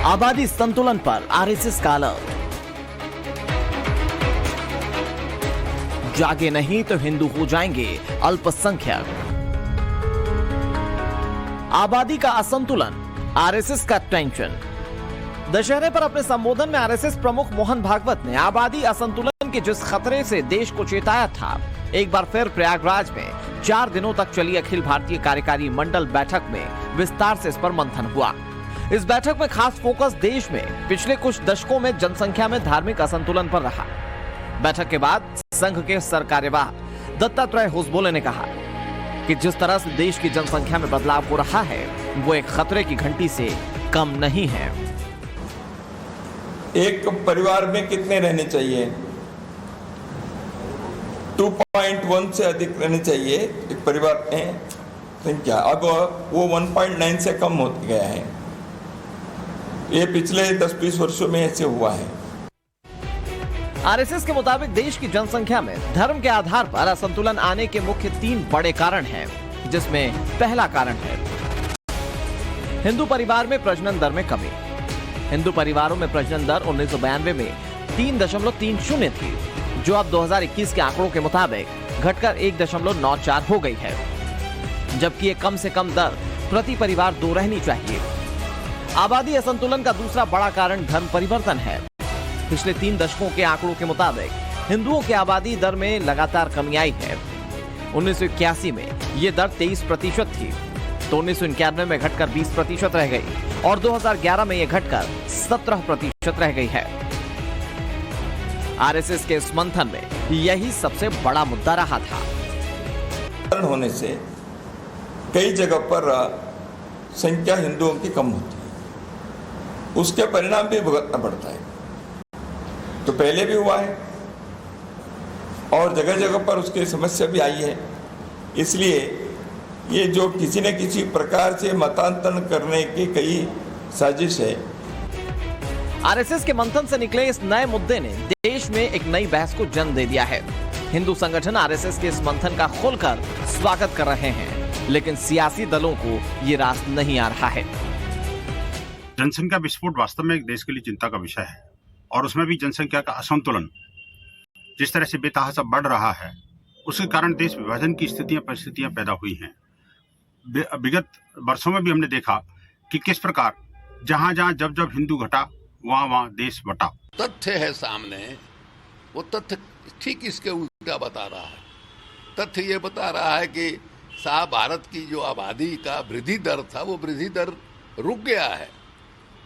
आबादी संतुलन पर आरएसएस का अलर्ट। जागे नहीं तो हिंदू हो जाएंगे अल्पसंख्यक। आबादी का असंतुलन, आरएसएस का टेंशन। दशहरे पर अपने संबोधन में आरएसएस प्रमुख मोहन भागवत ने आबादी असंतुलन के जिस खतरे से देश को चेताया था, एक बार फिर प्रयागराज में 4 दिनों तक चली अखिल भारतीय कार्यकारी मंडल बैठक में विस्तार से इस पर मंथन हुआ। इस बैठक में खास फोकस देश में पिछले कुछ दशकों में जनसंख्या में धार्मिक असंतुलन पर रहा। बैठक के बाद संघ के सरकार्यवाह दत्तात्रेय होसबोले ने कहा कि जिस तरह से देश की जनसंख्या में बदलाव हो रहा है, वो एक खतरे की घंटी से कम नहीं है। एक परिवार में कितने रहने चाहिए? 2.1 से अधिक रहने चाहिए एक परिवार में संख्या। अब वो 1.9 से कम हो गया है। ये पिछले 10-20 वर्षों में ऐसे हुआ है। आरएसएस के मुताबिक देश की जनसंख्या में धर्म के आधार पर असंतुलन आने के मुख्य 3 बड़े कारण हैं, जिसमें पहला कारण है हिंदू परिवार में प्रजनन दर में कमी। हिंदू परिवारों में प्रजनन दर 1992 में 3.30 थी, जो अब 2021 के आंकड़ों के मुताबिक घटकर 1.94 हो गई है, जबकि ये कम से कम दर प्रति परिवार 2 रहनी चाहिए। आबादी असंतुलन का दूसरा बड़ा कारण धर्म परिवर्तन है। पिछले 3 दशकों के आंकड़ों के मुताबिक हिंदुओं की आबादी दर में लगातार कमी आई है। 1981 में ये दर 23% थी, तो 1991 में घटकर 20% रह गई और 2011 में ये घटकर 17% रह गई है। आरएसएस के इस मंथन में यही सबसे बड़ा मुद्दा रहा था। होने से कई जगह पर संख्या हिंदुओं की कम होती है, उसके परिणाम भी भुगतना पड़ता है। तो पहले भी हुआ है और जगह जगह पर उसकी समस्या भी आई है। इसलिए ये जो किसी न किसी प्रकार से मतांतरण करने की कई साजिश है। आरएसएस के मंथन से निकले इस नए मुद्दे ने देश में एक नई बहस को जन्म दे दिया है। हिंदू संगठन आरएसएस के इस मंथन का खुलकर स्वागत कर रहे हैं, लेकिन सियासी दलों को ये रास नहीं आ रहा है। जनसंख्या विस्फोट वास्तव में एक देश के लिए चिंता का विषय है, और उसमें भी जनसंख्या का असंतुलन जिस तरह से बेतहाशा बढ़ रहा है, उसके कारण देश विभाजन की परिस्थितियां पैदा हुई हैं। विगत वर्षों में भी हमने देखा कि किस प्रकार जहां जहां जब जब हिंदू घटा, वहां वहां देश बटा। तथ्य है सामने, वो तथ्य ठीक इसके उल्टा बता रहा है। तथ्य ये बता रहा है कि साहब भारत की जो आबादी का वृद्धि दर था, वो वृद्धि दर रुक गया है,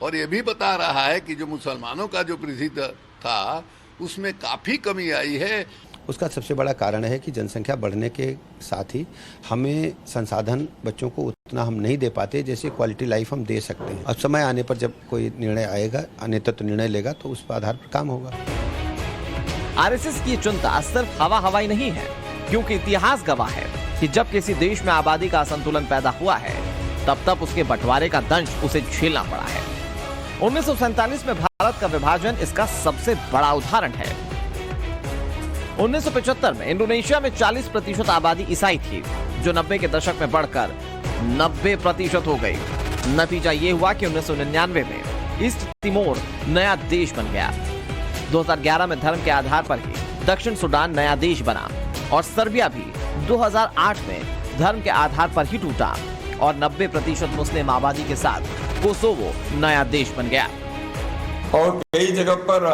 और ये भी बता रहा है कि जो मुसलमानों का जो वृद्धि दर था, उसमें काफी कमी आई है। उसका सबसे बड़ा कारण है कि जनसंख्या बढ़ने के साथ ही हमें संसाधन बच्चों को उतना हम नहीं दे पाते जैसे क्वालिटी लाइफ हम दे सकते हैं। अब समय आने पर जब कोई निर्णय आएगा, नेतृत्व निर्णय लेगा, तो उस आधार पर काम होगा। आरएसएस की चिंता सिर्फ हवाई नहीं है, क्योंकि इतिहास गवाह है कि जब किसी देश में आबादी का असंतुलन पैदा हुआ है, तब उसके बंटवारे का दंश उसे झेलना पड़ा है। 1947 में भारत का विभाजन इसका सबसे बड़ा उदाहरण है। 1975 में इंडोनेशिया में 40% आबादी ईसाई थी, जो 90 के दशक में बढ़कर 90% हो गई। नतीजा ये हुआ कि 1999 में ईस्ट तिमोर नया देश बन गया। 2011 में धर्म के आधार पर ही दक्षिण सूडान नया देश बना, और सर्बिया भी 2008 में धर्म के आधार पर ही टूटा और 90% मुस्लिम आबादी के साथ कोसोवो नया देश बन गया। और कई जगह पर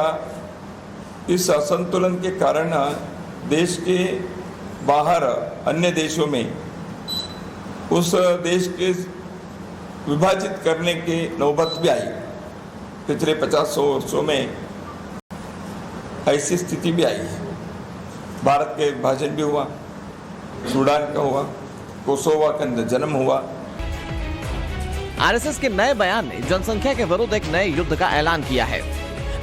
इस असंतुलन के कारण देश के बाहर अन्य देशों में उस देश के विभाजित करने की नौबत भी आई। पिछले 50-100 वर्षों में ऐसी स्थिति भी आई है। भारत के विभाजन भी हुआ, सूडान का हुआ, कोसोवो का जन्म हुआ। आरएसएस के नए बयान ने जनसंख्या के विरुद्ध एक नए युद्ध का ऐलान किया है,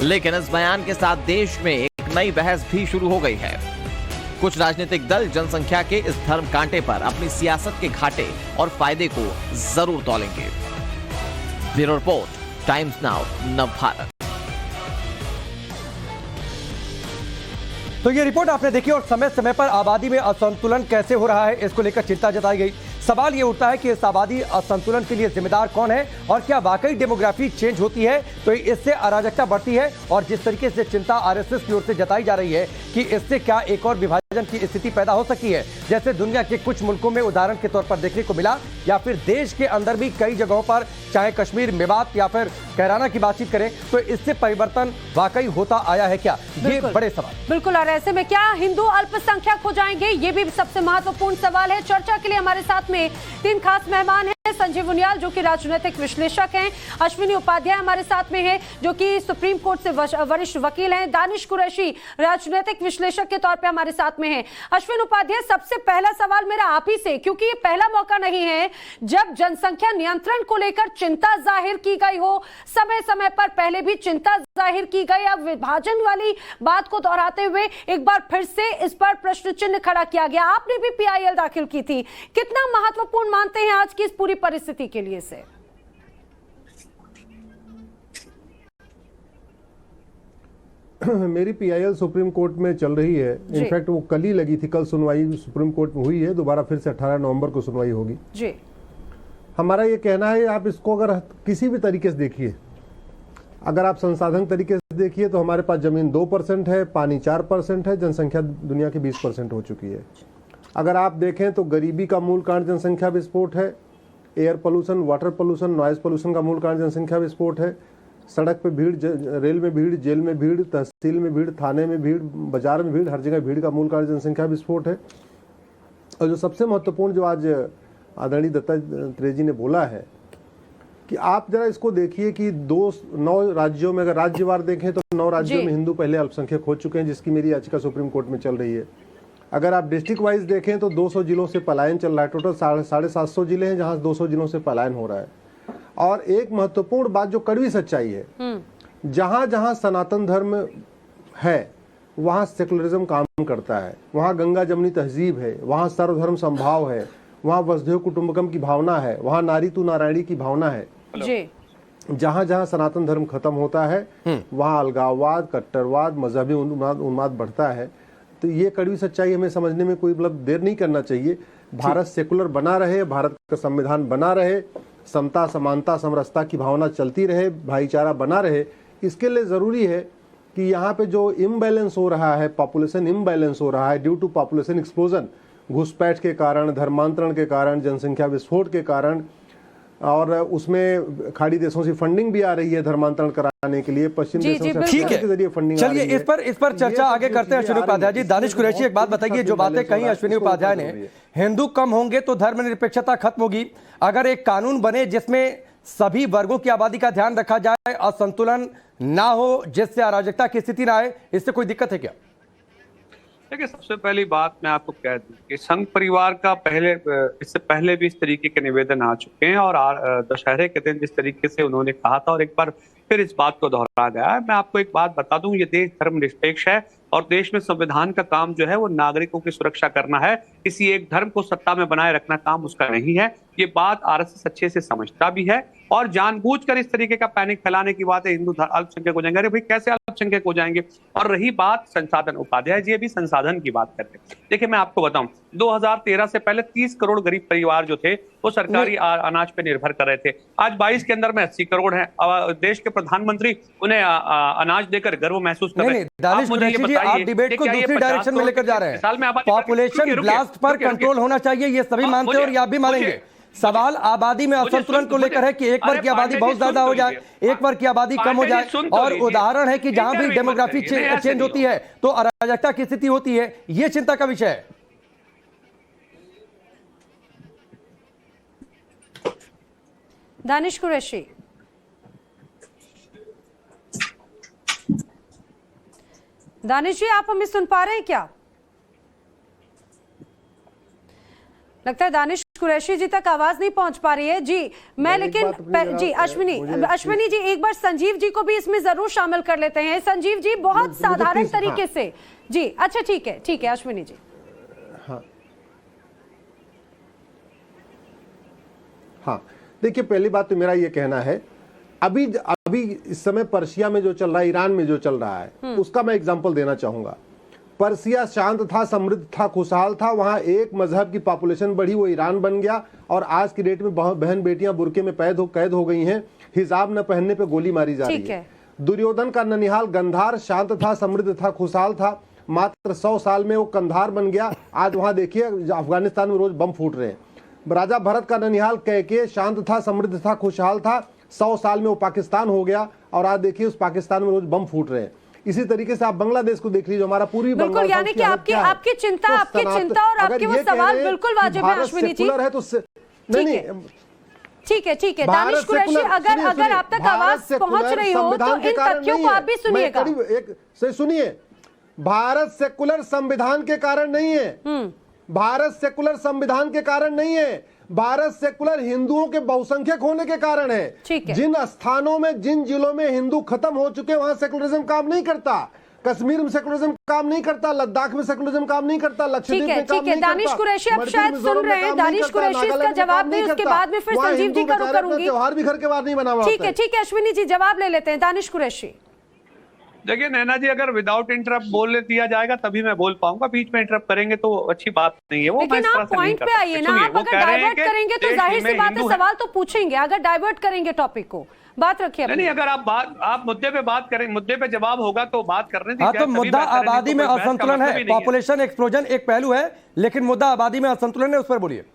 लेकिन इस बयान के साथ देश में एक नई बहस भी शुरू हो गई है। कुछ राजनीतिक दल जनसंख्या के इस धर्म कांटे पर अपनी सियासत के घाटे और फायदे को जरूर तौलेंगे। Bureau report, Times Now, Navbharat. तो ये रिपोर्ट आपने देखी और समय समय पर आबादी में असंतुलन कैसे हो रहा है, इसको लेकर चिंता जताई गई। सवाल ये उठता है कि इस आबादी असंतुलन के लिए जिम्मेदार कौन है और क्या वाकई डेमोग्राफी चेंज होती है तो इससे अराजकता बढ़ती है। और जिस तरीके से चिंता आरएसएस की ओर से जताई जा रही है कि इससे क्या एक और विभाजन की स्थिति पैदा हो सकती है, जैसे दुनिया के कुछ मुल्कों में उदाहरण के तौर पर देखने को मिला, या फिर देश के अंदर भी कई जगहों पर, चाहे कश्मीर, मेवात या फिर कैराना की बातचीत करें, तो इससे परिवर्तन वाकई होता आया है क्या? ये बड़े सवाल। बिल्कुल। और ऐसे में क्या हिंदू अल्पसंख्यक हो जाएंगे, ये भी सबसे महत्वपूर्ण सवाल है। चर्चा के लिए हमारे साथ में 3 खास मेहमान हैं। संजीव उनियाल जो कि राजनीतिक विश्लेषक हैं, अश्विनी उपाध्याय हमारे साथ में हैं जो कि सुप्रीम कोर्ट से वरिष्ठ वकील हैं, दानिश कुरैशी राजनीतिक विश्लेषक के तौर पे हमारे साथ में हैं। अश्विनी उपाध्याय, सबसे पहला सवाल मेरा आप ही से, क्योंकि ये पहला मौका नहीं है जब जनसंख्या नियंत्रण को लेकर चिंता जाहिर की गई हो। समय समय पर पहले भी चिंता जाहिर की गई, अब विभाजन वाली बात को दोहराते हुए एक बार फिर से इस पर प्रश्न चिन्ह खड़ा किया गया। आपने भी पीआईएल दाखिल की थी, कितना महत्वपूर्ण मानते हैं आज की इस पूरी परिस्थिति के लिए से? मेरी पीआईएल सुप्रीम कोर्ट में चल रही है। इनफैक्ट वो कल ही लगी थी, कल सुनवाई सुप्रीम कोर्ट में हुई है, दोबारा फिर से 18 नवंबर को सुनवाई होगी जी। हमारा ये कहना है, आप इसको अगर किसी भी तरीके से देखिए, अगर आप संसाधन तरीके से देखिए तो हमारे पास जमीन 2% है, पानी 4% है, जनसंख्या दुनिया की 20% हो चुकी है। अगर आप देखें तो गरीबी का मूल कारण जनसंख्या विस्फोट है, air pollution, water pollution, noise pollution का मूल कारण जनसंख्या विस्फोट है, सड़क पे भीड़, रेल में भीड़, जेल में भीड़, तहसील में भीड़, थाने में भीड़, बाजार में भीड़, हर जगह भीड़ का मूल कारण जनसंख्या विस्फोट है। और जो सबसे महत्वपूर्ण जो आज आदरणीय दत्तात्रेय जी ने बोला है कि आप जरा इसको देखिए कि 9 राज्यों में, अगर राज्यवार देखें तो 9 राज्यों में हिंदू पहले अल्पसंख्यक हो चुके हैं, जिसकी मेरी याचिका सुप्रीम कोर्ट में चल रही है। अगर आप डिस्ट्रिक्ट वाइज देखें तो 200 जिलों से पलायन चल रहा है, टोटल 750 जिले हैं जहां 200 जिलों से पलायन हो रहा है। और एक महत्वपूर्ण बात जो कड़वी सच्चाई है, जहां जहां सनातन धर्म है वहां सेकुलरिज्म काम करता है, वहां गंगा जमनी तहजीब है, वहां सर्वधर्म संभाव है, वहां वसुधैव कुटुंबकम की भावना है, वहां नारी तू नारायणी की भावना है। जहां जहां सनातन धर्म खत्म होता है वहां अलगाववाद, कट्टरवाद, मजहबी उन्माद बढ़ता है। तो ये कड़वी सच्चाई हमें समझने में कोई मतलब देर नहीं करना चाहिए। भारत सेकुलर बना रहे, भारत का संविधान बना रहे, समता, समानता, समरसता की भावना चलती रहे, भाईचारा बना रहे, इसके लिए जरूरी है कि यहाँ पे जो इम्बैलेंस हो रहा है, पॉपुलेशन इम्बैलेंस हो रहा है ड्यू टू पॉपुलेशन एक्सप्लोजन, घुसपैठ के कारण, धर्मांतरण के कारण, जनसंख्या विस्फोट के कारण, और उसमें खाड़ी देशों से फंडिंग भी आ रही है धर्मांतरण कराने के लिए, पश्चिम देशों से के जरिए फंडिंग। चलिए इस पर चर्चा आगे करते हैं अश्विनी उपाध्याय जी। दानिश कुरैशी, एक बात बताइए, जो बातें कही अश्विनी उपाध्याय ने, हिंदू कम होंगे तो धर्मनिरपेक्षता खत्म होगी, अगर एक कानून बने जिसमें सभी वर्गों की आबादी का ध्यान रखा जाए, असंतुलन ना हो, जिससे अराजकता की स्थिति ना आए, इससे कोई दिक्कत है क्या? देखिए, सबसे पहली बात मैं आपको कह दूं कि संघ परिवार का इससे पहले भी इस तरीके के निवेदन आ चुके हैं, और दशहरे के दिन जिस तरीके से उन्होंने कहा था और एक बार फिर इस बात को दोहराया गया है। मैं आपको एक बात बता दूं, ये देश धर्मनिरपेक्ष है और देश में संविधान का काम जो है वो नागरिकों की सुरक्षा करना है, किसी एक धर्म को सत्ता में बनाए रखना काम उसका नहीं है। ये बात आरएसएस अच्छे से समझता भी है और जानबूझकर इस तरीके का पैनिक फैलाने की बात है, हिंदू अल्पसंख्यक हो जाएंगे। अरे भाई, कैसे अल्पसंख्यक हो जाएंगे? और रही बात संसाधन, उपाध्याय जी भी संसाधन की बात करते हैं। देखिए, मैं आपको बताऊं, 2013 से पहले 30 करोड़ गरीब परिवार जो थे वो सरकारी अनाज पे निर्भर कर रहे थे। आज 22 के अंदर में 80 करोड़ है। देश के प्रधानमंत्री उन्हें अनाज देकर गर्व महसूस कर रहे हैं। आप डिबेट को दूसरी डायरेक्शन में लेकर जा रहे हैं। पॉपुलेशन ब्लास्ट पर कंट्रोल होना चाहिए, ये सभी मानते हैं और ये आप भी मानेंगे। सवाल आबादी में असंतुलन को लेकर है कि एक वर्ग की आबादी बहुत ज्यादा हो जाए, एक वर्ग की आबादी कम हो जाए, और उदाहरण है कि जहां भी डेमोग्राफी चेंज होती है तो अराजकता की स्थिति होती है। ये चिंता का विषय है। दानिश कुरैशी, दानिश जी, आप हमें सुन पा रहे हैं क्या? लगता है दानिश कुरैशी जी तक आवाज नहीं पहुंच पा रही है जी। मैं लेकिन जी अश्विनी जी, एक बार संजीव जी को भी इसमें जरूर शामिल कर लेते हैं। संजीव जी, बहुत साधारण तरीके से जी। अच्छा, ठीक है अश्विनी जी। हाँ, देखिए, पहली बात तो मेरा ये कहना है, अभी इस समय पर्शिया में जो चल रहा है, ईरान में जो चल रहा है, उसका मैं एग्जांपल देना चाहूंगा। पर्सिया शांत था, समृद्ध था, खुशहाल था। वहां एक मजहब की पॉपुलेशन बढ़ी, वो ईरान बन गया। और आज की डेट में बहन बेटियां बुरके में कैद हो गई हैं, हिजाब न पहनने पे गोली मारी जा रही है। दुर्योधन का ननिहाल गंधार शांत था, समृद्ध था, खुशहाल था। मात्र 100 साल में वो कंधार बन गया। आज वहां देखिए अफगानिस्तान में रोज बम फूट रहे हैं। राजा भरत का ननिहाल कैके शांत था, समृद्ध था, खुशहाल था। 100 साल में वो पाकिस्तान हो गया और आज देखिए उस पाकिस्तान में रोज बम फूट रहे हैं। इसी तरीके से आप बांग्लादेश को देख लीजिए, हमारा पूरी बिल्कुल, यानी कि आपकी चिंता और आपके वो सवाल बिल्कुल वाजिब है अश्विनी जी। है तो नहीं, ठीक है दानिश कुरैशी, अगर आप तक आवाज पहुंच रही हो तो इन तथ्यों को आप भी सुनिएगा। सुनिए, भारत सेकुलर संविधान के कारण नहीं है। भारत सेकुलर संविधान के कारण नहीं है, भारत सेकुलर हिंदुओं के बहुसंख्यक होने के कारण है। जिन स्थानों में, जिन जिलों में हिंदू खत्म हो चुके, वहां सेकुलरिज्म काम नहीं करता। कश्मीर में सेकुलरिज्म काम नहीं करता, लद्दाख में सेकुलरिज्म काम नहीं करता, लक्षद्वीप में काम नहीं करता। दानिश कुरैशी आप शायद सुन रहे हैं, दानिश कुरैशी इसका जवाब नहीं, उसके बाद में फिर संजीव जी का रुख करूंगी। त्योहार भी घर के बाहर नहीं बना हुआ। ठीक है अश्विनी जी जवाब ले लेते हैं। दानिश कुरैशी, देखिए नैना जी, अगर विदाउट इंटरप्ट बोल दिया जाएगा तभी मैं बोल पाऊंगा, बीच में इंटरप्ट करेंगे तो अच्छी बात नहीं है। वो लेकिन आप पॉइंट पे आइए ना, आप अगर डाइवर्ट करेंगे तो जाहिर सी बात है सवाल तो पूछेंगे। अगर डाइवर्ट करेंगे टॉपिक को, बात रखिए। नहीं, अगर आप मुद्दे पे बात करें, मुद्दे पे जवाब होगा तो बात करने दीजिए। तो मुद्दा आबादी में असंतुलन है, पॉपुलेशन एक्सप्लोजन एक पहलू है, लेकिन मुद्दा आबादी में असंतुलन है, उस पर बोलिए।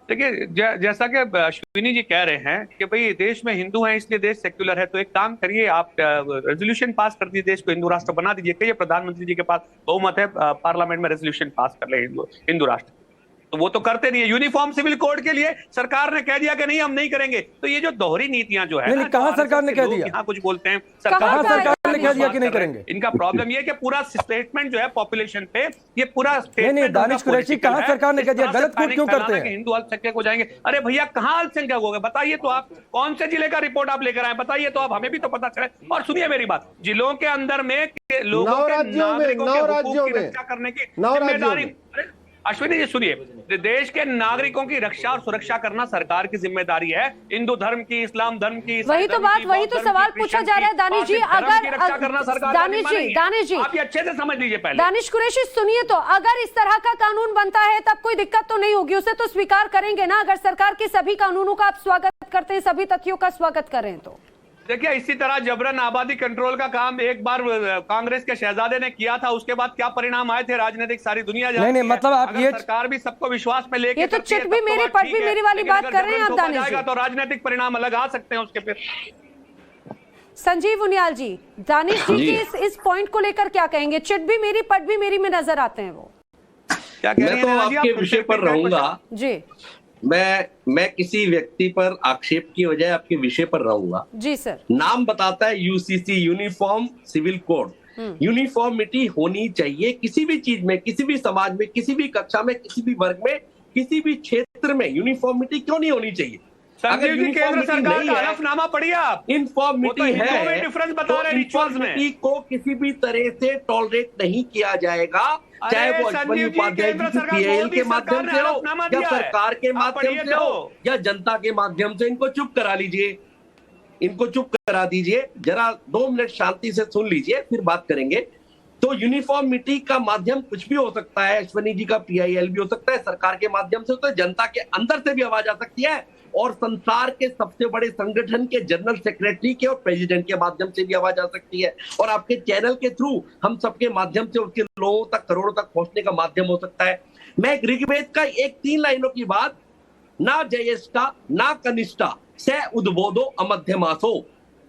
देखिए, जैसा कि अश्विनी जी कह रहे हैं कि भाई देश में हिंदू हैं इसलिए देश सेक्युलर है, तो एक काम करिए, आप रेजोल्यूशन पास कर दीजिए, देश को हिंदू राष्ट्र बना दीजिए। कहिए प्रधानमंत्री जी के पास बहुमत है, पार्लियामेंट में रेजोल्यूशन पास कर ले हिंदू राष्ट्र। तो वो तो करते नहीं है। यूनिफॉर्म सिविल कोड के लिए सरकार ने कह दिया कि नहीं हम नहीं करेंगे। तो ये जो दोहरी नीतियां जो है, कहां सरकार ने कह दिया? यहाँ कुछ बोलते हैं, सरकार ने कह दिया कि नहीं करेंगे। इनका प्रॉब्लम ये है कि पूरा स्टेटमेंट जो है पॉपुलेशन पे, ये पूरा नहीं, दानिश कुरैशी कहां सरकार ने कह दिया? गलत क्यों करते हैं? हिंदू अल्पसंख्यक हो जाएंगे। अरे भैया कहां अल्पसंख्यक हो गए बताइए तो आप, कौन से जिले का रिपोर्ट आप लेकर आए बताइए तो आप, हमें भी तो पता चले। और सुनिए मेरी बात, जिलों के अंदर में लोगों के नागरिकों के हुकूक की रक्षा करने की जिम्मेदारी, अश्विनी जी सुनिए, देश के नागरिकों की रक्षा और सुरक्षा करना सरकार की जिम्मेदारी है। हिंदू धर्म की, इस्लाम धर्म की, वही तो सवाल पूछा जा रहा है दानिश जी। अगर दानिश जी आप ये अच्छे से समझ लीजिए पहले। दानिश कुरैशी सुनिए, तो अगर इस तरह का कानून बनता है तब कोई दिक्कत तो नहीं होगी, उसे तो स्वीकार करेंगे ना। अगर सरकार के सभी कानूनों का आप स्वागत करते हैं, सभी तथ्यों का स्वागत करें तो देखिए, इसी तरह जबरन आबादी कंट्रोल का काम एक बार कांग्रेस के शहजादे ने किया था, उसके बाद क्या परिणाम आए थे राजनीतिक सारी दुनिया जानती है। मतलब आप ये सरकार भी सबको विश्वास में लेके, ये तो चिट भी मेरी पट भी मेरी वाली बात कर रहे हैं आप दानिश जी। तो राजनीतिक परिणाम अलग आ सकते हैं उसके। फिर संजीव उनियाल जी, दानिश जी की इस पॉइंट को लेकर क्या कहेंगे? चिट भी मेरी पट भी मेरी में नजर आते हैं वो क्या कह रहे हैं? मैं तो आपके विषय पर रहूंगा जी। मैं किसी व्यक्ति पर आक्षेप की बजाय आपके विषय पर रहूंगा। जी सर। नाम बताता है UCC, uniform civil code. Uniformity होनी चाहिए किसी भी चीज में, किसी भी समाज में, किसी भी कक्षा में, किसी भी वर्ग में, किसी भी क्षेत्र में यूनिफॉर्मिटी क्यों नहीं होनी चाहिए? संजीव जी, केंद्र सरकार का हलफनामा पढ़िए आप। इनफॉर्मिटी है, डिफरेंस बता रहे हैं रिचुअल्स में, को किसी भी तरह से टॉलरेट नहीं किया जाएगा, चाहे वो अश्विनी उपाध्याय जी की पीएल के माध्यम से हो, या सरकार के माध्यम से हो, या जनता के माध्यम से। इनको चुप करा लीजिए, इनको चुप करा दीजिए, जरा 2 मिनट शांति से सुन लीजिए, फिर बात करेंगे। तो यूनिफॉर्मिटी का माध्यम कुछ भी हो सकता है, अश्विनी जी का पीआईएल भी हो सकता है, सरकार के माध्यम से होता है, जनता के अंदर से भी आवाज आ सकती है, और संसार के सबसे बड़े संगठन के जनरल सेक्रेटरी के और प्रेसिडेंट के माध्यम से भी आवाज आ सकती है, और आपके चैनल के थ्रू हम सबके माध्यम से उसके लोगों तक, करोड़ों तक पहुंचने का माध्यम हो सकता है। मैं ऋग्वेद का 3 लाइनों की बात, ना जयेष्ठा ना कनिष्ठा से उद्बोधो अमध्यमासो।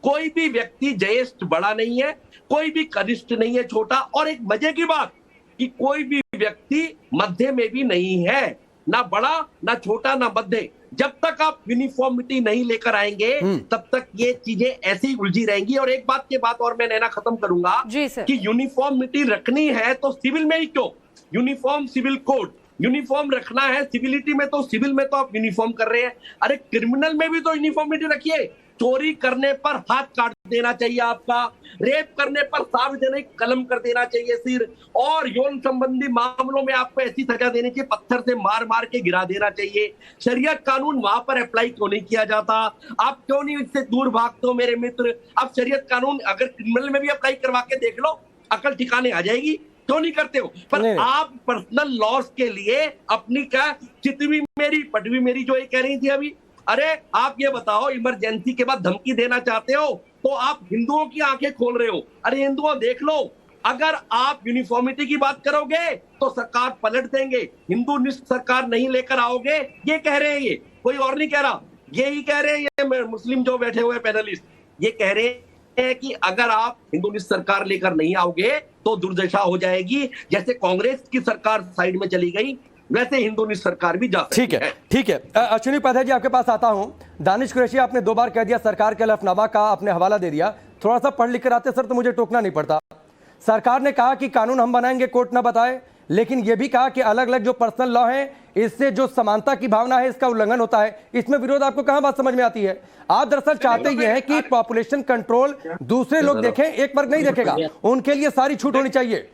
कोई भी व्यक्ति ज्येष्ठ बड़ा नहीं है, कोई भी कनिष्ठ नहीं है छोटा, और एक मजे की बात कि कोई भी व्यक्ति मध्य में भी नहीं है, ना बड़ा ना छोटा ना मध्य। जब तक आप यूनिफॉर्मिटी नहीं लेकर आएंगे तब तक ये चीजें ऐसी ही उलझी रहेंगी। और एक बात के बात और मैं नैना खत्म करूंगा कि यूनिफॉर्मिटी रखनी है तो सिविल में ही क्यों, यूनिफॉर्म सिविल कोड, यूनिफॉर्म रखना है सिविलिटी में, तो सिविल में तो आप यूनिफॉर्म कर रहे हैं। अरे क्रिमिनल में भी तो यूनिफॉर्मिटी रखिए। चोरी करने पर हाथ काट देना चाहिए आपका, रेप करने पर सार्वजनिक कलम कर देना चाहिए सिर, और यौन संबंधी मामलों में आपको ऐसी सजा देनी चाहिए, पत्थर से मार मार के गिरा देना चाहिए। शरीयत कानून वहां पर अप्लाई क्यों नहीं किया जाता? आप क्यों नहीं इससे दूर भागते हो मेरे मित्र? अब शरीयत कानून अगर क्रिमिनल में भी अप्लाई करवा के देख लो, अकल ठिकाने आ जाएगी। क्यों नहीं करते हो? पर आप पर्सनल लॉस के लिए अपनी क्या चितवी मेरी पटवी मेरी जो ये कह रही थी अभी, अरे आप ये बताओ, इमरजेंसी के बाद धमकी देना चाहते हो तो आप हिंदुओं की आंखें खोल रहे हो। अरे हिंदुओं देख लो, अगर आप यूनिफॉर्मिटी की बात करोगे तो सरकार पलट देंगे, हिंदू निष्ठ सरकार नहीं लेकर आओगे, ये कह रहे हैं, ये कोई और नहीं कह रहा, यही कह रहे हैं ये मुस्लिम जो बैठे हुए पैनलिस्ट, ये कह रहे हैं कि अगर आप हिंदू निष्ठ सरकार लेकर नहीं आओगे तो दुर्दशा हो जाएगी। जैसे कांग्रेस की सरकार साइड में चली गई वैसे हिंदू निष्ठ सरकार भी जा सकती है। ठीक है अश्विनी उपाध्याय जी आपके पास आता हूं। दानिश कुरैशी आपने 2 बार कह दिया, सरकार के हलफनामा का आपने हवाला दे दिया, थोड़ा सा पढ़ लिख कर आते सर तो मुझे टोकना नहीं पड़ता। सरकार ने कहा कि कानून हम बनाएंगे, कोर्ट ना बताए, लेकिन यह भी कहा कि अलग अलग जो पर्सनल लॉ है इससे जो समानता की भावना है इसका उल्लंघन होता है। इसमें विरोध आपको कहां बात समझ में आती है? आप दरअसल चाहते ये हैं कि पॉपुलेशन कंट्रोल दूसरे लोग देखें, एक वर्ग नहीं देखेगा, उनके लिए सारी छूट होनी चाहिए,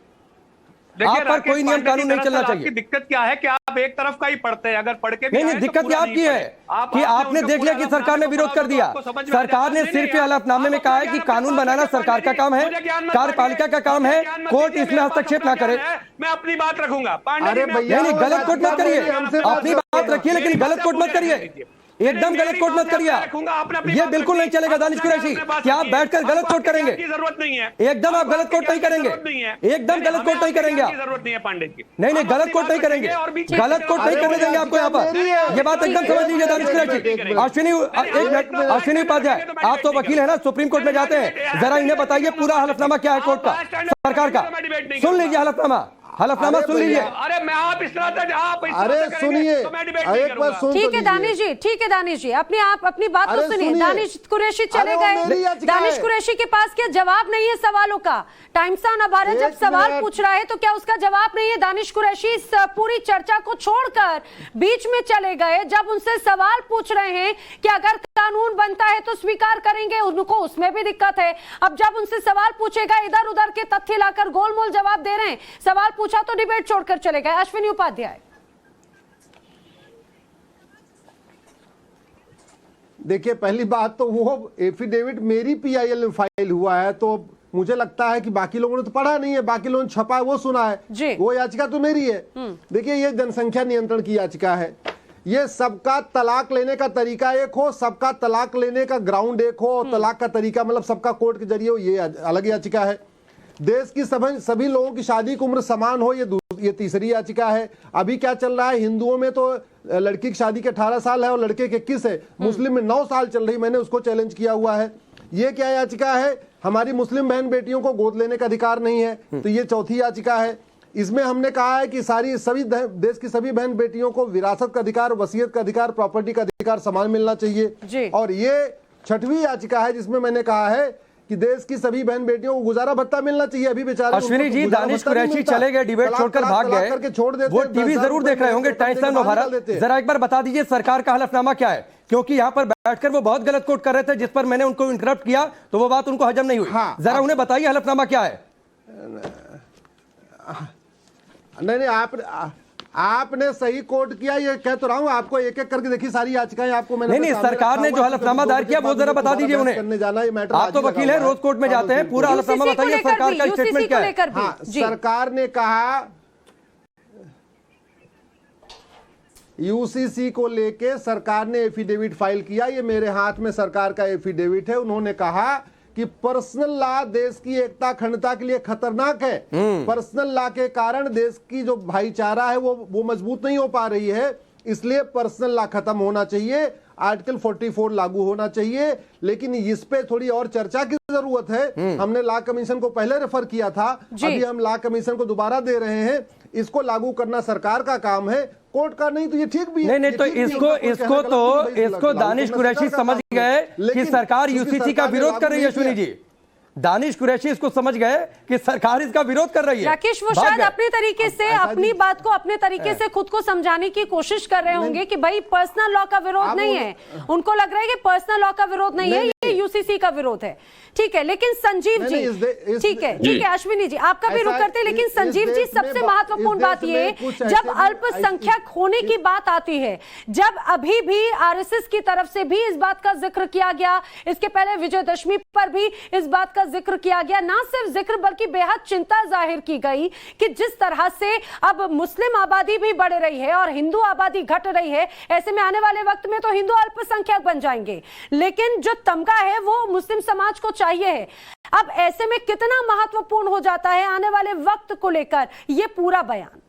आप पर कोई नियम कानून नहीं चलना चाहिए। आपकी दिक्कत क्या है कि आप एक तरफ का ही पढ़ते हैं, अगर पढ़ के भी नहीं, दिक्कत आपकी है कि आपने देख लिया कि सरकार ने विरोध कर दिया। सरकार ने सिर्फ हलफनामे में कहा है कि कानून बनाना सरकार का काम है, कार्यपालिका का काम है, कोर्ट इसमें हस्तक्षेप ना करे। मैं अपनी बात रखूंगा। नहीं, गलत कोट मत करिए, अपनी बात रखिए लेकिन गलत कोट मत करिए, एकदम गलत कोट मत करिए, ये बिल्कुल नहीं चलेगा दानिश कुरैशी कि आप बैठकर गलत कोट करेंगे, जरूरत नहीं है, एकदम आप गलत कोट नहीं करेंगे, एकदम गलत कोट नहीं करेंगे आप, जरूरत नहीं है पांडे जी, नहीं गलत कोट नहीं करेंगे, गलत कोट नहीं करने देंगे आपको यहाँ पर, ये बात एकदम समझ लीजिए दानिश कुरैशी। अश्विनी उपाध्याय आप तो वकील है ना, सुप्रीम कोर्ट में जाते हैं, जरा इन्हें बताइए पूरा हलफनामा क्या है कोर्ट का, सरकार का, सुन लीजिए हलफनामा सुन लीजिए। अरे मैं आप इस तरह से आप अरे सुनिए, एक बार सुन, ठीक है दानिश जी, ठीक है दानिश जी, अपनी बात तो सुनिए। दानिश कुरैशी चले गए, दानिश कुरैशी के पास क्या जवाब नहीं है सवालों का? टाइम्स ऑन भारत जब सवाल पूछ रहा है तो क्या उसका जवाब नहीं है? दानिश कुरैशी इस पूरी चर्चा को छोड़कर बीच में चले गए, जब उनसे सवाल पूछ रहे हैं कि अगर कानून बनता है तो स्वीकार करेंगे, उनको उसमें भी दिक्कत है। अब जब उनसे सवाल पूछेगा इधर उधर के तथ्य लाकर गोलमोल जवाब दे रहे हैं, सवाल पूछा तो डिबेट छोड़कर चले गए। अश्विनी उपाध्याय देखिए, पहली बात तो वो एफिडेविट मेरी पीआईएल में फाइल हुआ है तो मुझे लगता है कि बाकी लोगों ने तो पढ़ा नहीं है, बाकी लोगों ने छपा है वो सुना है, वो याचिका तो मेरी है। देखिए, ये जनसंख्या नियंत्रण की याचिका है, ये सबका तलाक लेने का तरीका एक हो, सबका तलाक लेने का ग्राउंड एक हो, और तलाक का तरीका मतलब सबका कोर्ट के जरिए हो, ये अलग याचिका है। देश की सभी लोगों की शादी की उम्र समान हो, ये तीसरी याचिका है। अभी क्या चल रहा है, हिंदुओं में तो लड़की की शादी के 18 साल है और लड़के के 21 है, मुस्लिम में 9 साल चल रही, मैंने उसको चैलेंज किया हुआ है। ये क्या याचिका है, हमारी मुस्लिम बहन बेटियों को गोद लेने का अधिकार नहीं है, तो ये चौथी याचिका है। इसमें हमने कहा है कि सभी देश की सभी बहन बेटियों को विरासत का अधिकार, वसीयत का अधिकार, प्रॉपर्टी का अधिकार समान मिलना चाहिए। और ये छठवीं याचिका है जिसमें मैंने कहा है कि देश की सभी बहन बेटियों को गुजारा भत्ता मिलना चाहिए। अभी बेचारे अश्विनी जी, दानिश कुरैशी चले गए, डिबेट छोड़कर भाग गए, वो टीवी जरूर देख रहे होंगे टाइम्स ऑफ भारत, जरा एक बार बता दीजिए सरकार का हलफनामा क्या है, क्योंकि यहाँ पर बैठकर वो बहुत गलत कोट कर रहे थे जिस पर मैंने उनको इंटरप्ट किया तो वो बात उनको हजम नहीं हुई। जरा उन्हें बताइए हलफनामा क्या है। नहीं, आपने सही कोट किया, ये कह तो रहा हूं आपको, एक एक करके देखिए सारी याचिकाएं आपको मैंने नहीं, सरकार ने जो हलफनामा दायर किया वो जरा बता दीजिए उन्हें, करने जाना ये मैटर। आप तो वकील है, रोज कोर्ट में जाते हैं, पूरा हलफनामा बताइए सरकार का स्टेटमेंट क्या है। हाँ, सरकार ने कहा यूसीसी को लेके सरकार ने एफिडेविट फाइल किया, ये मेरे हाथ में सरकार का एफिडेविट है। उन्होंने कहा कि पर्सनल लॉ देश की एकता अखंडता के लिए खतरनाक है, पर्सनल लॉ के कारण देश की जो भाईचारा है वो मजबूत नहीं हो पा रही है, इसलिए पर्सनल लॉ खत्म होना चाहिए, आर्टिकल 44 लागू होना चाहिए। लेकिन इस पे थोड़ी और चर्चा की जरूरत है। हमने लॉ कमीशन को पहले रेफर किया था, अभी हम लॉ कमीशन को दोबारा दे रहे हैं। इसको लागू करना सरकार का काम है, कोर्ट का नहीं, तो ये ठीक भी है। नहीं तो इसको दानिश कुरैशी समझ गए कि सरकार यूसीसी का विरोध कर रही है। अश्विनी जी, दानिश कुरैशी इसको समझ गए कि सरकार इसका विरोध कर रही है। राकेश, वो शायद अपने तरीके से अपनी बात को अपने तरीके से खुद को समझाने की कोशिश कर रहे होंगे कि भाई पर्सनल लॉ का विरोध नहीं है, उनको लग रहा है कि पर्सनल लॉ का विरोध नहीं है, ये यूसीसी का विरोध है, ठीक है, लेकिन संजीव जी, ठीक है अश्विनी जी आपका भी रुख करते हैं, लेकिन संजीव जी सबसे महत्वपूर्ण बात ये, जब अल्पसंख्यक होने की बात आती है, जब अभी भी आरएसएस की तरफ से भी इस बात का जिक्र किया गया, इसके पहले विजयदशमी पर भी इस बात का जिक्र किया गया, ना सिर्फ जिक्र बल्कि बेहद चिंता जाहिर की गई कि जिस तरह से अब मुस्लिम आबादी भी बढ़ रही है और हिंदू आबादी घट रही है, ऐसे में आने वाले वक्त में तो हिंदू अल्पसंख्यक बन जाएंगे, लेकिन जो तमगा है वो मुस्लिम समाज को चाहिए है। अब ऐसे में कितना महत्वपूर्ण हो जाता है आने वाले वक्त को लेकर ये पूरा बयान?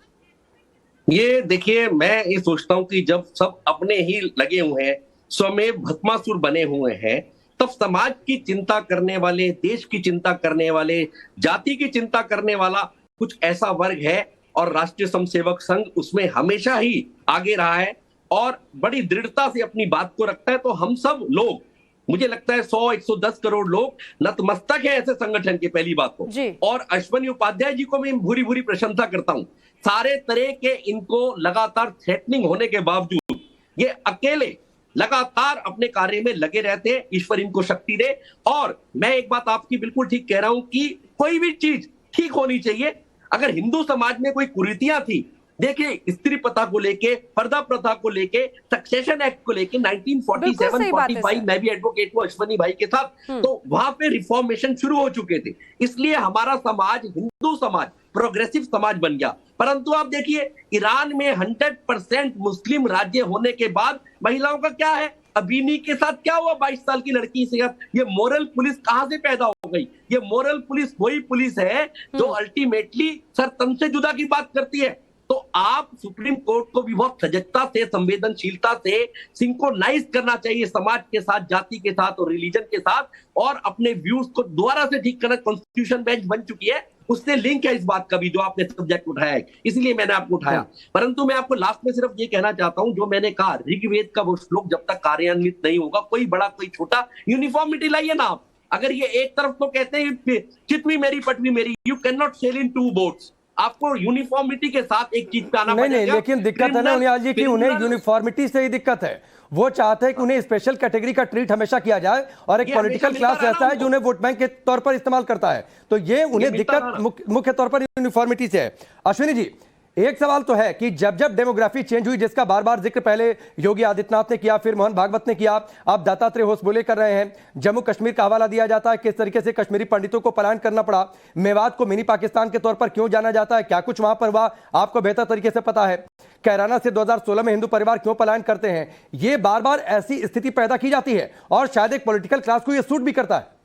ये देखिए, मैं ये सोचता हूं कि जब सब अपने ही लगे हुए हैं, स्वमेव भस्मासुर बने हुए हैं, तब समाज की चिंता करने वाले, देश की चिंता करने वाले, जाति की चिंता करने वाला कुछ ऐसा वर्ग है, और राष्ट्रीय स्वयंसेवक संघ उसमें हमेशा ही आगे रहा है और बड़ी दृढ़ता से अपनी बात को रखता है। तो हम सब लोग, मुझे लगता है 100-110 करोड़ लोग नतमस्तक है ऐसे संगठन के, पहली बात तो। और अश्विनी उपाध्याय जी को मैं भूरी भूरी प्रशंसा करता हूं, सारे तरह के इनको लगातार थ्रेटनिंग होने के बावजूद ये अकेले लगातार अपने कार्य में लगे रहते हैं। ईश्वर इनको शक्ति दे। और मैं एक बात आपकी बिल्कुल ठीक कह रहा हूं कि कोई भी चीज ठीक होनी चाहिए। अगर हिंदू समाज में कोई कुरीतियां थी, देखिए स्त्री प्रथा को लेके, पर्दा प्रथा को लेके, सक्सेशन एक्ट को लेके 1947-45 मैं भी एडवोकेट हूं अश्विनी भाई के साथ, तो वहां पे रिफॉर्मेशन शुरू हो चुके थे, इसलिए हमारा समाज हिंदू समाज प्रोग्रेसिव समाज बन गया। परंतु आप देखिए ईरान में 100% मुस्लिम राज्य होने के बाद महिलाओं का क्या है? अबीनी के साथ क्या हुआ? 22 साल की लड़की से ये मोरल पुलिस कहां से पैदा हो गई? ये मोरल पुलिस वही पुलिस है जो अल्टीमेटली सर तन से जुदा की बात करती है। तो आप सुप्रीम कोर्ट को भी बहुत सजगता से, संवेदनशीलता से सिंक्रोनाइज करना चाहिए समाज के साथ, जाति के साथ और रिलीजन के साथ, और अपने व्यूज को दोबारा से ठीक करना। कॉन्स्टिट्यूशन बेंच बन चुकी है, उससे लिंक है इस बात का भी जो आपने सब्जेक्ट उठाया है, इसलिए मैंने आपको उठाया। परंतु मैं आपको लास्ट में सिर्फ ये कहना चाहता हूं, जो मैंने कहा ऋग्वेद का वो श्लोक जब तक कार्यान्वित नहीं होगा, कोई बड़ा कोई छोटा, यूनिफॉर्मिटी लाइए ना आप। अगर ये एक तरफ तो कहते हैं चितवी मेरी पटवी मेरी, you can not sail in two boats, आपको यूनिफॉर्मिटी के साथ एक चीज पे आना पड़ेगा। नहीं, लेकिन दिक्कत है ना उनियाल जी की उन्हें यूनिफॉर्मिटी से ही दिक्कत है। वो चाहते हैं कि उन्हें स्पेशल कैटेगरी का ट्रीट हमेशा किया जाए, और एक पॉलिटिकल क्लास ऐसा है जो उन्हें वोट बैंक के तौर पर इस्तेमाल करता है, तो ये उन्हें दिक्कत मुख्य तौर पर यूनिफॉर्मिटी से है। अश्विनी जी, एक सवाल तो है कि जब जब डेमोग्राफी चेंज हुई, जिसका बार बार जिक्र पहले योगी आदित्यनाथ ने किया, फिर मोहन भागवत ने किया, अब दत्तात्रेय होसबोले कर रहे हैं, जम्मू कश्मीर का हवाला दिया जाता है, किस तरीके से कश्मीरी पंडितों को पलायन करना पड़ा, मेवात को मिनी पाकिस्तान के तौर पर क्यों जाना जाता है, क्या कुछ वहां पर हुआ आपको बेहतर तरीके से पता है, कैराना से 2016 में हिंदू परिवार क्यों पलायन करते हैं, ये बार बार ऐसी स्थिति पैदा की जाती है और शायद एक पॉलिटिकल क्लास को यह सूट भी करता है।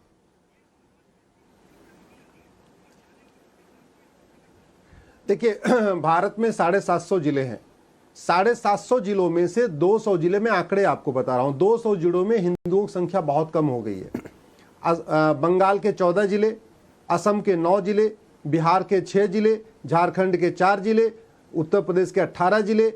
देखिए, भारत में 750 जिले हैं, 750 जिलों में से 200 जिले में, आंकड़े आपको बता रहा हूं, 200 जिलों में हिंदुओं की संख्या बहुत कम हो गई है। बंगाल के 14 जिले, असम के 9 जिले, बिहार के 6 जिले, झारखंड के 4 जिले, उत्तर प्रदेश के 18 जिले,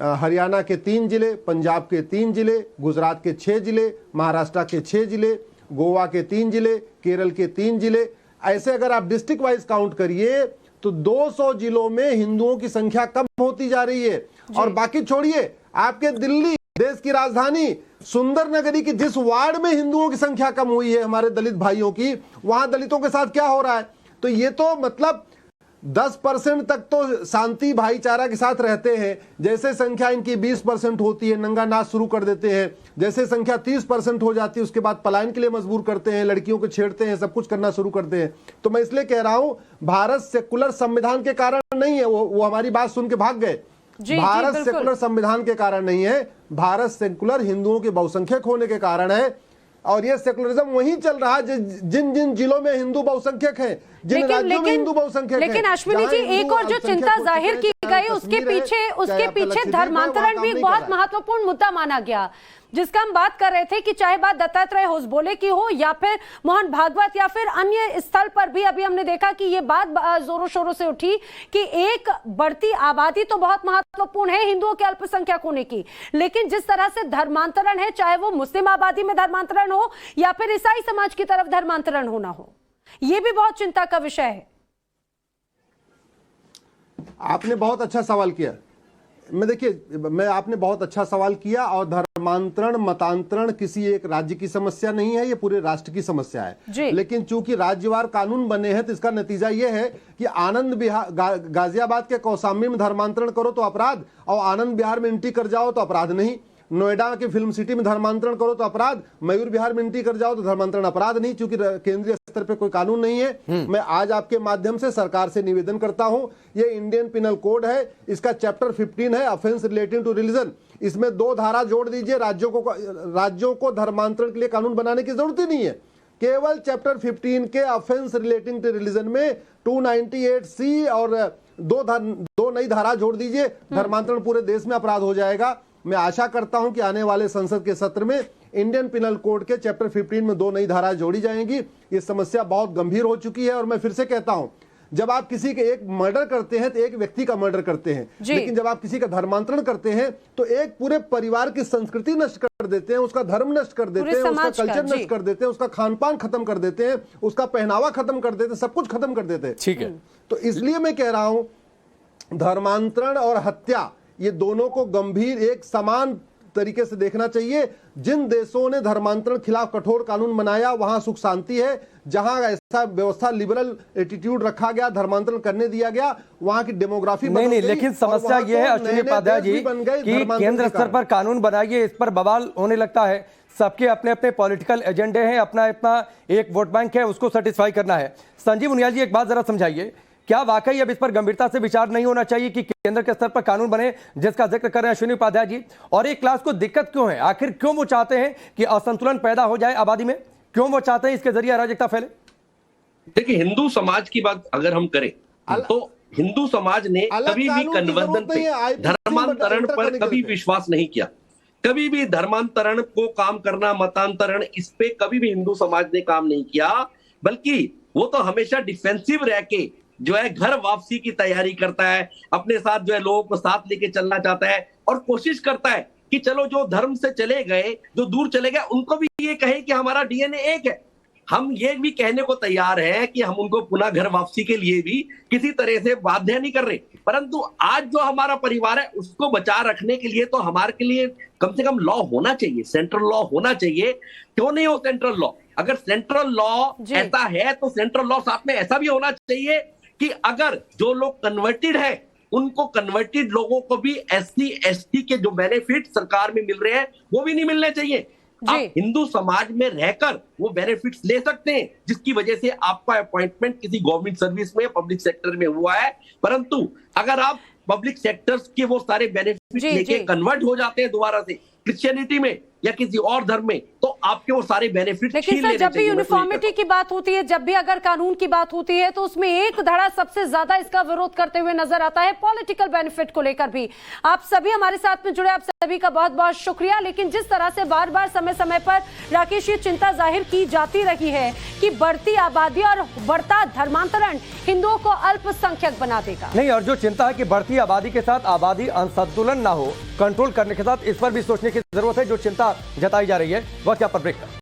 हरियाणा के 3 जिले, पंजाब के 3 जिले, गुजरात के 6 जिले, महाराष्ट्र के 6 जिले, गोवा के 3 जिले, केरल के 3 जिले। ऐसे अगर आप डिस्ट्रिक्ट वाइज काउंट करिए तो 200 जिलों में हिंदुओं की संख्या कम होती जा रही है। और बाकी छोड़िए, आपके दिल्ली, देश की राजधानी सुंदर नगरी की जिस वार्ड में हिंदुओं की संख्या कम हुई है हमारे दलित भाइयों की, वहां दलितों के साथ क्या हो रहा है? तो ये तो मतलब 10% तक तो शांति भाईचारा के साथ रहते हैं। जैसे संख्या इनकी 20% होती है, नंगा नाच शुरू कर देते हैं। जैसे संख्या 30% हो जाती है, उसके बाद पलायन के लिए मजबूर करते हैं, लड़कियों को छेड़ते हैं, सब कुछ करना शुरू करते हैं। तो मैं इसलिए कह रहा हूं, भारत सेकुलर संविधान के कारण नहीं है, वो हमारी बात सुन के भाग गए। भारत सेकुलर संविधान के कारण नहीं है, भारत सेकुलर हिंदुओं के बहुसंख्यक होने के कारण है। और ये सेकुलरिज्म वहीं चल रहा है जिन जिन जिलों में हिंदू बहुसंख्यक हैं, जिन राज्यों में हिंदू बहुसंख्यक हैं। लेकिन अश्विनी जी, एक और जो चिंता जाहिर की गई, उसके पीछे धर्मांतरण भी एक बहुत महत्वपूर्ण मुद्दा माना गया, जिसका हम बात कर रहे थे कि चाहे बात दत्तात्रेय होसबोले की हो या फिर मोहन भागवत या फिर अन्य स्थल पर भी अभी हमने देखा कि ये बात जोरों शोरों से उठी कि एक बढ़ती आबादी तो बहुत महत्वपूर्ण है हिंदुओं के अल्पसंख्यक होने की, लेकिन जिस तरह से धर्मांतरण है, चाहे वो मुस्लिम आबादी में धर्मांतरण हो या फिर ईसाई समाज की तरफ धर्मांतरण होना हो, ये भी बहुत चिंता का विषय है। आपने बहुत अच्छा सवाल किया। मैं देखिए, मैं आपने बहुत अच्छा सवाल किया, और धर्मांतरण मतांतरण किसी एक राज्य की समस्या नहीं है, ये पूरे राष्ट्र की समस्या है। लेकिन चूंकि राज्यवार कानून बने हैं तो इसका नतीजा ये है कि आनंद विहार गाजियाबाद के कौशाम्बी में धर्मांतरण करो तो अपराध, और आनंद विहार में एंट्री कर जाओ तो अपराध नहीं। नोएडा के फिल्म सिटी में धर्मांतरण करो तो अपराध, मयूर विहार में एंट्री कर जाओ तो धर्मांतरण अपराध नहीं, क्योंकि केंद्रीय स्तर पे कोई कानून नहीं है। मैं आज आपके माध्यम से सरकार से निवेदन करता हूं, ये इंडियन पिनल कोड है, इसका चैप्टर 15 है, ऑफेंस रिलेटिंग टू रिलीजन। इसमें 2 धारा जोड़ दीजिए। राज्यों को धर्मांतरण के लिए कानून बनाने की जरूरत ही नहीं है। केवल चैप्टर 15 के ऑफेंस रिलेटिंग टू रिलीजन में 298C और 2 नई धारा जोड़ दीजिए, धर्मांतरण पूरे देश में अपराध हो जाएगा। मैं आशा करता हूं कि आने वाले संसद के सत्र में इंडियन पिनल कोड के चैप्टर 15 में 2 नई धाराएं जोड़ी जाएंगी। ये समस्या बहुत गंभीर हो चुकी है, और मैं फिर से कहता हूं, जब आप किसी के एक मर्डर करते हैं तो एक व्यक्ति का मर्डर करते हैं, लेकिन जब आप किसी का धर्मांतरण करते हैं तो एक पूरे परिवार की संस्कृति नष्ट कर देते हैं, उसका धर्म नष्ट कर देते हैं, उसका कल्चर नष्ट कर देते हैं, उसका खान पान खत्म कर देते हैं, उसका पहनावा खत्म कर देते हैं, सब कुछ खत्म कर देते हैं। ठीक है, तो इसलिए मैं कह रहा हूं धर्मांतरण और हत्या, ये दोनों को गंभीर एक समान तरीके से देखना चाहिए। जिन देशों ने धर्मांतरण खिलाफ कठोर कानून बनाया वहां सुख शांति है, जहां ऐसा व्यवस्था लिबरल एटीट्यूड रखा गया, धर्मांतरण करने दिया गया, वहां की डेमोग्राफी नहीं, लेकिन समस्या यह है अश्विनी उपाध्याय जी कि केंद्र स्तर पर कानून बनाइए, इस पर बवाल होने लगता है। सबके अपने अपने पॉलिटिकल एजेंडे हैं, अपना अपना एक वोट बैंक है, उसको सेटिस्फाई करना है। संजीव उनियाल जी, एक बात जरा समझाइए, क्या वाकई अब इस पर गंभीरता से विचार नहीं होना चाहिए कि केंद्र के स्तर पर कानून बने, जिसका जिक्र कर रहे हैं अश्विनी उपाध्याय जी? और एक क्लास को दिक्कत क्यों है? आखिर क्यों वो चाहते हैं कि असंतुलन पैदा हो जाए आबादी में? क्यों वो चाहते हैं इसके जरिए अराजकता फैले? देखिए, हिंदू समाज की बात अगर हम करें तो हिंदू समाज ने कभी भी कन्वर्जन पे, धर्मांतरण पर कभी विश्वास नहीं किया। कभी भी धर्मांतरण को काम करना, मतांतरण, इस पे कभी भी हिंदू समाज ने काम नहीं किया, बल्कि वो तो हमेशा डिफेंसिव रह के जो है घर वापसी की तैयारी करता है, अपने साथ जो है लोगों को साथ लेके चलना चाहता है, और कोशिश करता है कि चलो जो धर्म से चले गए, जो दूर चले गए, उनको भी ये कहे कि हमारा डीएनए एक है। हम ये भी कहने को तैयार हैं कि हम उनको पुनः घर वापसी के लिए भी किसी तरह से बाध्य नहीं कर रहे, परंतु आज जो हमारा परिवार है उसको बचा रखने के लिए तो हमारे के लिए कम से कम लॉ होना चाहिए, सेंट्रल लॉ होना चाहिए। क्यों नहीं हो सेंट्रल लॉ? अगर सेंट्रल लॉ ऐसा है तो सेंट्रल लॉ साथ में ऐसा भी होना चाहिए कि अगर जो लोग कन्वर्टेड है उनको, कन्वर्टेड लोगों को भी एससी एसटी के जो बेनिफिट सरकार में मिल रहे हैं वो भी नहीं मिलने चाहिए। आप हिंदू समाज में रहकर वो बेनिफिट्स ले सकते हैं, जिसकी वजह से आपका अपॉइंटमेंट किसी गवर्नमेंट सर्विस में, पब्लिक सेक्टर में हुआ है। परंतु अगर आप पब्लिक सेक्टर्स के वो सारे बेनिफिट लेके कन्वर्ट हो जाते हैं दोबारा से क्रिश्चियनिटी में या किसी और धर्म में, तो आपके वो सारे बेनिफिट लेकिन सर, जब भी यूनिफॉर्मिटी की बात होती है, जब भी अगर कानून की बात होती है, तो उसमें एक धड़ा सबसे ज्यादा इसका विरोध करते हुए नजर आता है पॉलिटिकल बेनिफिट को लेकर भी। आप सभी हमारे साथ में जुड़े, आप सभी का बहुत बहुत शुक्रिया। लेकिन जिस तरह से बार बार समय समय पर राकेश ये चिंता जाहिर की जाती रही है कि बढ़ती आबादी और बढ़ता धर्मांतरण हिंदुओं को अल्पसंख्यक बना देगा। नहीं, और जो चिंता है कि बढ़ती आबादी के साथ आबादी असंतुलन ना हो, कंट्रोल करने के साथ, इस पर भी सोचने की जरूरत है। जो चिंता जताई जा रही है वह क्या पर ब्रेक